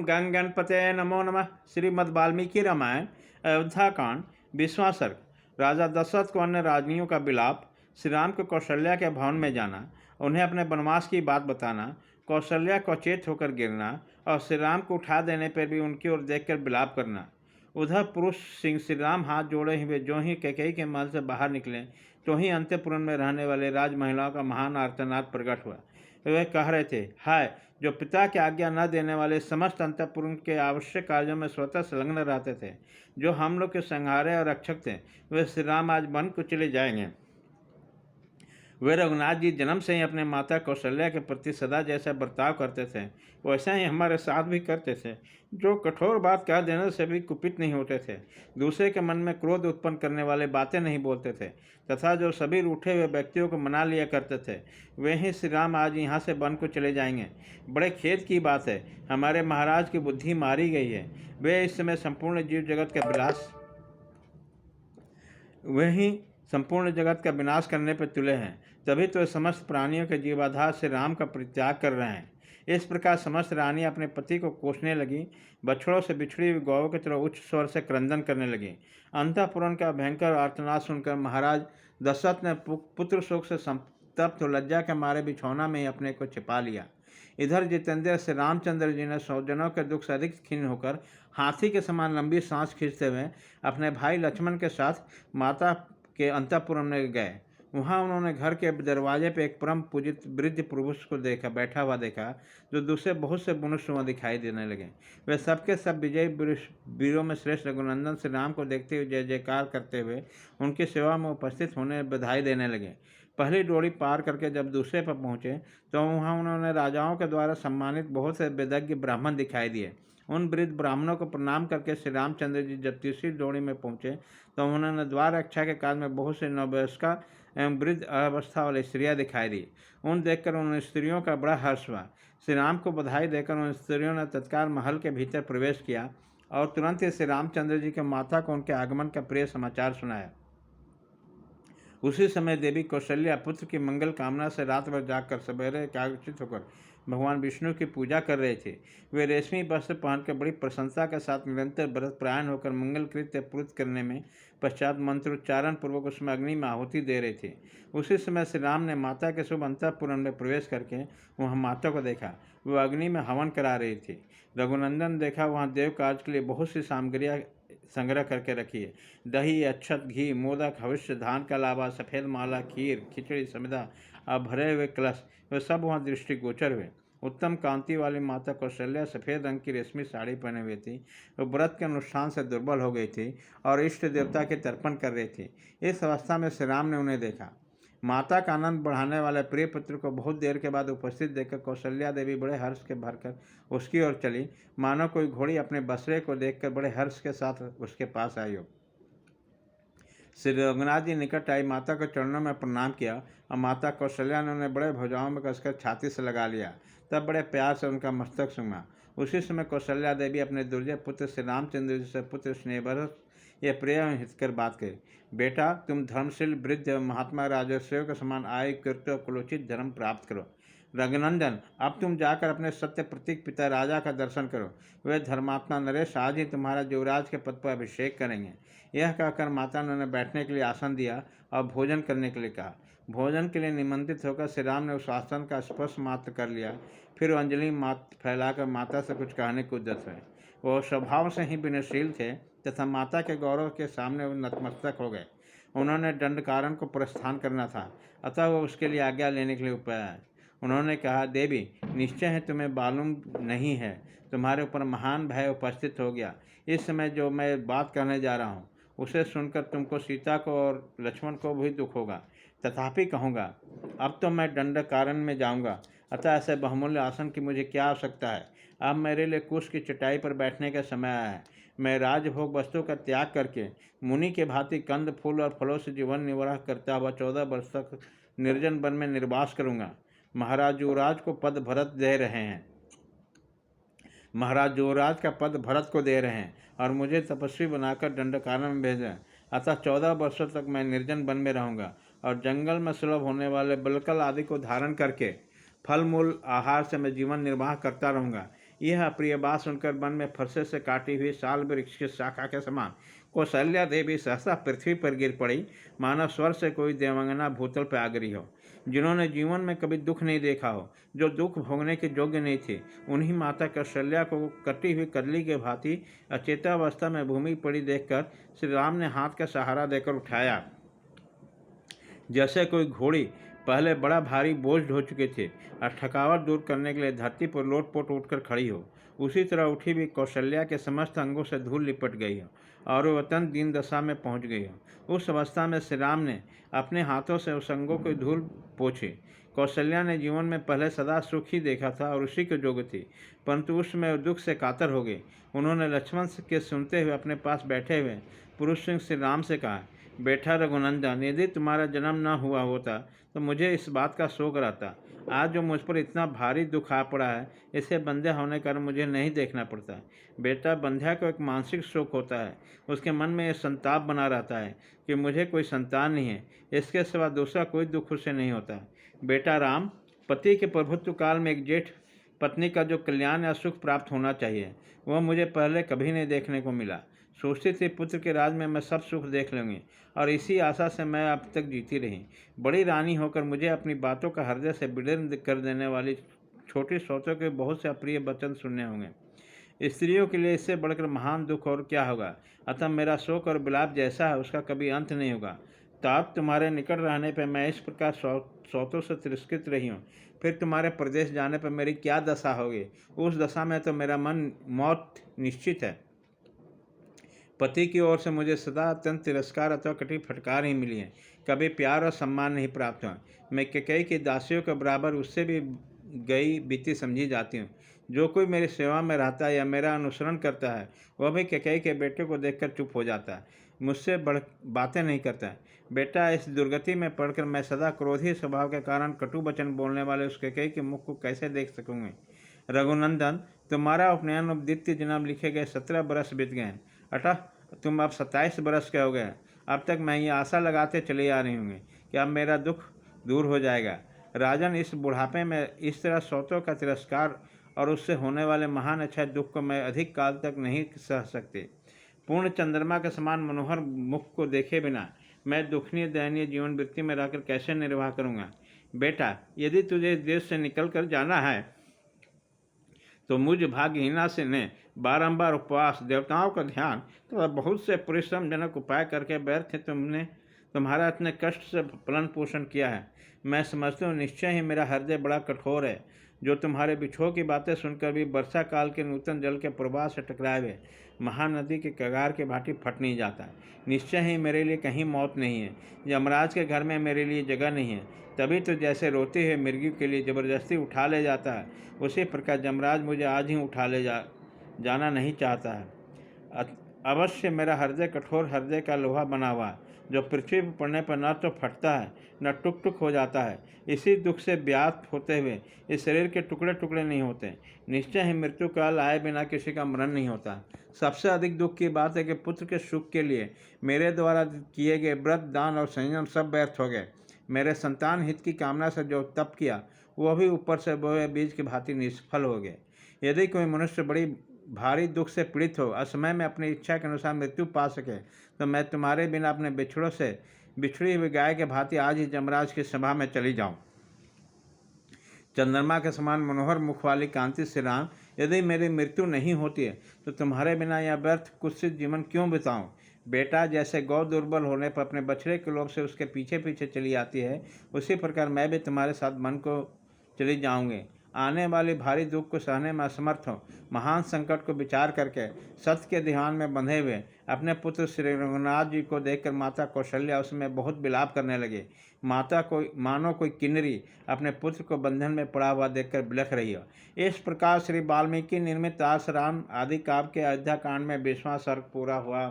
ओम गंग गणपते नमो नमः। श्रीमद् वाल्मीकि रामायण अयोध्याकांड 20वां सर्ग। राजा दशरथ को अन्य राजनियों का विलाप, श्री राम को कौशल्या के भवन में जाना, उन्हें अपने वनवास की बात बताना, कौशल्या को चेत होकर गिरना और श्री राम को उठा देने पर भी उनकी ओर देखकर विलाप करना। उधर पुरुष सिंह श्री राम हाथ जोड़े हुए जो ही कैकेयी के महल से बाहर निकले तो ही अंतःपुर में रहने वाले राज महिलाओं का महान आर्तनाद प्रकट हुआ। वे कह रहे थे, हाय, जो पिता की आज्ञा न देने वाले समस्त अंतःपुर के आवश्यक कार्यों में स्वतः संलग्न रहते थे, जो हम लोग के संहारे और रक्षक थे, वे श्री राम आज वन को चले जाएंगे। वे रघुनाथ जी जन्म से ही अपने माता कौशल्या के प्रति सदा जैसा बर्ताव करते थे वैसा ही हमारे साथ भी करते थे। जो कठोर बात कह देने से भी कुपित नहीं होते थे, दूसरे के मन में क्रोध उत्पन्न करने वाले बातें नहीं बोलते थे, तथा जो सभी रूठे हुए व्यक्तियों को मना लिया करते थे, वे ही श्री राम आज यहाँ से वन को चले जाएंगे। बड़े खेद की बात है, हमारे महाराज की बुद्धि मारी गई है। वे इस समय संपूर्ण जीव जगत का विलास वही संपूर्ण जगत का विनाश करने पर तुले हैं, तभी तो समस्त प्राणियों के जीवाधार से राम का परित्याग कर रहे हैं। इस प्रकार समस्त रानी अपने पति को कोसने लगी, बछड़ों से बिछड़ी हुई गौों की तरह उच्च स्वर से क्रंदन करने लगी। अंतःपुर का भयंकर आर्तनाद सुनकर महाराज दशरथ ने पुत्र शोक से संतप्त लज्जा के मारे बिछौना में ही अपने को छिपा लिया। इधर जितेंद्र से रामचंद्र जी ने स्वजनों के दुख से अधिक खिन्न होकर हाथी के समान लंबी सांस खींचते हुए अपने भाई लक्ष्मण के साथ माता के अंतःपुर में गए। वहाँ उन्होंने घर के दरवाजे पर एक परम पूजित वृद्ध पुरुष को बैठा हुआ देखा, जो दूसरे बहुत से मनुष्य वहाँ दिखाई देने लगे। वे सबके सब विजय वीरों में श्रेष्ठ रघुनंदन श्री राम को देखते हुए जय जयकार करते हुए उनकी सेवा में उपस्थित होने बधाई देने लगे। पहली डोरी पार करके जब दूसरे पर पहुँचे तो वहाँ उन्होंने राजाओं के द्वारा सम्मानित बहुत से वेदज्ञ ब्राह्मण दिखाई दिए। उन वृद्ध ब्राह्मणों को प्रणाम करके श्री रामचंद्र जी जब तीसरी डोरी में पहुँचे तो उन्होंने द्वार रक्षा के काल में बहुत से नववयस्का एवं वृद्ध अवस्था वाली स्त्रियाँ दिखाई दी। उन देखकर उन स्त्रियों का बड़ा हर्ष हुआ। श्री राम को बधाई देकर उन स्त्रियों ने तत्काल महल के भीतर प्रवेश किया और तुरंत ही श्री रामचंद्र जी के माता को उनके आगमन का प्रिय समाचार सुनाया। उसी समय देवी कौशल्या पुत्र की मंगल कामना से रात भर जागकर सवेरे एकाग्रचित होकर भगवान विष्णु की पूजा कर रहे थे। वे रेशमी वस्त्र पहनकर बड़ी प्रसन्नता के साथ निरंतर व्रत प्रायण होकर मंगल कृत्य पूर्त करने में पश्चात मंत्रोच्चारण पूर्वक उसमें अग्नि में आहुति दे रहे थे। उसी समय श्री राम ने माता के शुभ अंतःपुर में प्रवेश करके वहाँ माता को देखा। वह अग्नि में हवन करा रही थी। रघुनंदन देखा वहाँ देव कार्य के लिए बहुत सी सामग्रियाँ संग्रह करके रखिए। दही, अक्षत, घी, मोदक, हविष्य, धान का लावा, सफ़ेद माला, खीर, खिचड़ी, समिधा और भरे हुए कलश, वे सब वहाँ दृष्टिगोचर हुए। उत्तम कांति वाली माता कौशल्या सफ़ेद रंग की रेशमी साड़ी पहने हुई थी। वह व्रत के अनुष्ठान से दुर्बल हो गई थी और इष्ट देवता के तर्पण कर रही थी। इस अवस्था में श्री राम ने उन्हें देखा। माता का आनंद बढ़ाने वाले प्रिय पुत्र को बहुत देर के बाद उपस्थित देखकर कौशल्या देवी बड़े हर्ष के भरकर उसकी ओर चली, मानो कोई घोड़ी अपने बछड़े को देखकर बड़े हर्ष के साथ उसके पास आई हो। श्री रघुनाथ जी निकट आई, माता को चरणों में प्रणाम किया और माता कौशल्या ने उन्हें बड़े भुजाओं में कसकर छाती से लगा लिया। तब बड़े प्यार से उनका मस्तक सूंघा। उसी समय कौशल्या देवी अपने दुर्जय पुत्र श्री रामचंद्र जी से पुत्र स्नेहभर ये प्रिय हितकर बात कही, बेटा, तुम धर्मशील वृद्ध महात्मा राजर्षियों के समान आयु कृत्य और कुलोचित धर्म प्राप्त करो। रघुनंदन, अब तुम जाकर अपने सत्य प्रतीक पिता राजा का दर्शन करो। वे धर्मात्मा नरेश आज ही तुम्हारा युवराज के पद पर अभिषेक करेंगे। यह कहकर माता ने उन्हें बैठने के लिए आसन दिया और भोजन करने के लिए कहा। भोजन के लिए निमंत्रित होकर श्री राम ने उस आसन का स्पर्श मात्र कर लिया। फिर अंजलि मात्र फैलाकर माता से कुछ कहने को उद्यत हुए। वह स्वभाव से ही विनयशील थे तथा माता के गौरव के सामने वो नतमस्तक हो गए। उन्होंने दंडकारन को प्रस्थान करना था, अतः वह उसके लिए आज्ञा लेने के लिए ऊपर आए। उन्होंने कहा, देवी, निश्चय है तुम्हें मालूम नहीं है, तुम्हारे ऊपर महान भय उपस्थित हो गया। इस समय जो मैं बात करने जा रहा हूँ उसे सुनकर तुमको, सीता को और लक्ष्मण को भी दुख होगा। तथापि कहूँगा, अब तो मैं दंडकारन में जाऊँगा, अतः ऐसे बहुमूल्य आसन की मुझे क्या आवश्यकता है। अब मेरे लिए कुश की चटाई पर बैठने का समय आया है। मैं राजभोग वस्तु का त्याग करके मुनि के भांति कंद फूल और फलों से जीवन निर्वाह करता हुआ 14 वर्ष तक निर्जन वन में निर्वास करूँगा। महाराज युवराज को पद भरत दे रहे हैं महाराज युवराज का पद भरत को दे रहे हैं और मुझे तपस्वी बनाकर दंडकारन में भेजें। अतः 14 वर्षों तक मैं निर्जन वन में रहूँगा और जंगल में सुलभ होने वाले बलकल आदि को धारण करके फल मूल आहार से मैं जीवन निर्वाह करता रहूँगा। यह अप्रिय बात सुनकर वन में फरसे से काटी हुई साल वृक्ष की शाखा के समान कौशल्या देवी सहसा पृथ्वी पर गिर पड़ी, मानव स्वर से कोई देवांगना भूतल पर आ गिरी हो। जिन्होंने जीवन में कभी दुख नहीं देखा हो, जो दुख भोगने के योग्य नहीं थे, उन्हीं माता कौशल्या को कटी हुई कदली के भांति अचेतावस्था में भूमि पड़ी देखकर श्री राम ने हाथ का सहारा देकर उठाया। जैसे कोई घोड़ी पहले बड़ा भारी बोझ ढो चुके थे और थकावट दूर करने के लिए धरती पर लोटपोट उठकर खड़ी हो, उसी तरह उठी हुई कौशल्या के समस्त अंगों से धूल लिपट गई हो और वह वतन दीन दशा में पहुंच गई हो। उस अवस्था में श्री राम ने अपने हाथों से उस अंगों को धूल पोछी। कौशल्या ने जीवन में पहले सदा सुख ही देखा था और उसी के योग्य थी, परंतु उसमें दुख से कातर हो गई। उन्होंने लक्ष्मण के सुनते हुए अपने पास बैठे हुए पुरुष सिंह श्री राम से कहा, बेटा रघुनंदन, यदि तुम्हारा जन्म न हुआ होता तो मुझे इस बात का शोक रहता। आज जो मुझ पर इतना भारी दुख आ पड़ा है, इसे बंध्या होने कारण मुझे नहीं देखना पड़ता। बेटा, बंध्या को एक मानसिक शोक होता है, उसके मन में यह संताप बना रहता है कि मुझे कोई संतान नहीं है, इसके सिवा दूसरा कोई दुख उसे नहीं होता। बेटा राम, पति के प्रभुत्व काल में एक जेठ पत्नी का जो कल्याण या सुख प्राप्त होना चाहिए, वह मुझे पहले कभी नहीं देखने को मिला। सोचती थी पुत्र के राज में मैं सब सुख देख लूँगी, और इसी आशा से मैं अब तक जीती रही। बड़ी रानी होकर मुझे अपनी बातों का हृदय से विदीर्ण कर देने वाली छोटी सौतों के बहुत से अप्रिय वचन सुनने होंगे। स्त्रियों के लिए इससे बढ़कर महान दुख और क्या होगा। अतः मेरा शोक और विलाप जैसा है, उसका कभी अंत नहीं होगा। ताप तुम्हारे निकट रहने पर मैं इस प्रकार सौतों से तिरस्कृत रही हूँ, फिर तुम्हारे प्रदेश जाने पर मेरी क्या दशा होगी। उस दशा में तो मेरा मन मौत निश्चित है। पति की ओर से मुझे सदा अत्यंत तिरस्कार अथवा कटी फटकार ही मिली है, कभी प्यार और सम्मान नहीं प्राप्त हुआ। मैं कैकेयी की दासियों के बराबर उससे भी गई बीती समझी जाती हूँ। जो कोई मेरी सेवा में रहता है या मेरा अनुसरण करता है, वह भी कैकेयी के बेटे को देखकर चुप हो जाता है, मुझसे बढ़ बातें नहीं करता है। बेटा, इस दुर्गति में पड़कर मैं सदा क्रोधी स्वभाव के कारण कटु वचन बोलने वाले उस कैकेयी के मुख को कैसे देख सकूँगी। रघुनंदन, तुम्हारा उपनयन और द्वितीय जन्म लिखे गए 17 बरस बीत गए हैं, अतः तुम अब 27 बरस के हो गए। अब तक मैं ये आशा लगाते चली आ रही हूँ कि अब मेरा दुख दूर हो जाएगा। राजन, इस बुढ़ापे में इस तरह सौतों का तिरस्कार और उससे होने वाले महान अच्छे दुख को मैं अधिक काल तक नहीं सह सकती। पूर्ण चंद्रमा के समान मनोहर मुख को देखे बिना मैं दुखनीय दयनीय जीवन वृत्ति में रहकर कैसे निर्वाह करूँगा। बेटा, यदि तुझे इस देश से निकल कर जाना है तो मुझ भाग्यहीना से ने बारंबार उपवास, देवताओं का ध्यान तथा बहुत से परिश्रमजनक उपाय करके व्यर्थ तुमने तुम्हारा इतने कष्ट से पालन पोषण किया है। मैं समझता हूँ निश्चय ही मेरा हृदय बड़ा कठोर है, जो तुम्हारे बिछोह की बातें सुनकर भी वर्षा काल के नूतन जल के प्रवाह से टकराए हुए महानदी के कगार के भांति फट नहीं जाता। निश्चय ही मेरे लिए कहीं मौत नहीं है, यमराज के घर में मेरे लिए जगह नहीं है। तभी तो जैसे रोते हुए मिर्गी के लिए जबरदस्ती उठा ले जाता है, उसी प्रकार यमराज मुझे आज ही उठा ले जाना नहीं चाहता है। अवश्य मेरा हृदय कठोर हृदय का लोहा बना हुआ है, जो पृथ्वी पर पड़ने पर न तो फटता है न टुक टुक हो जाता है। इसी दुख से व्याप्त होते हुए इस शरीर के टुकड़े टुकड़े नहीं होते। निश्चय ही मृत्यु काल आए बिना किसी का मरण नहीं होता। सबसे अधिक दुख की बात है कि पुत्र के सुख के लिए मेरे द्वारा किए गए व्रत, दान और संयम सब व्यर्थ हो गए। मेरे संतान हित की कामना से जो तप किया, वह भी ऊपर से बोए बीज की भांति निष्फल हो गए। यदि कोई मनुष्य बड़ी भारी दुख से पीड़ित हो, असमय में अपनी इच्छा के अनुसार मृत्यु पा सके, तो मैं तुम्हारे बिना अपने बिछड़ों से बिछड़ी हुई गाय के भांति आज ही यमराज की सभा में चली जाऊं। चंद्रमा के समान मनोहर मुख वाली कांति श्री राम, यदि मेरी मृत्यु नहीं होती है तो तुम्हारे बिना यह व्यर्थ कुत्सित जीवन क्यों बिताऊं। बेटा, जैसे गौ दुर्बल होने पर अपने बछड़े के लोभ से उसके पीछे पीछे चली आती है, उसी प्रकार मैं भी तुम्हारे साथ मन को चली जाऊंगी। आने वाली भारी दुख को सहने में असमर्थ हो, महान संकट को विचार करके सत्य के ध्यान में बंधे हुए अपने पुत्र श्री रघुनाथ जी को देखकर माता कौशल्या उसमें बहुत विलाप करने लगे। माता को मानो कोई किन्नरी अपने पुत्र को बंधन में पड़ा हुआ देखकर बिलख रही हो। इस प्रकार श्री वाल्मीकि निर्मित आस राम आदि काव्य के अयोध्या कांड में 20वां सर्ग पूरा हुआ।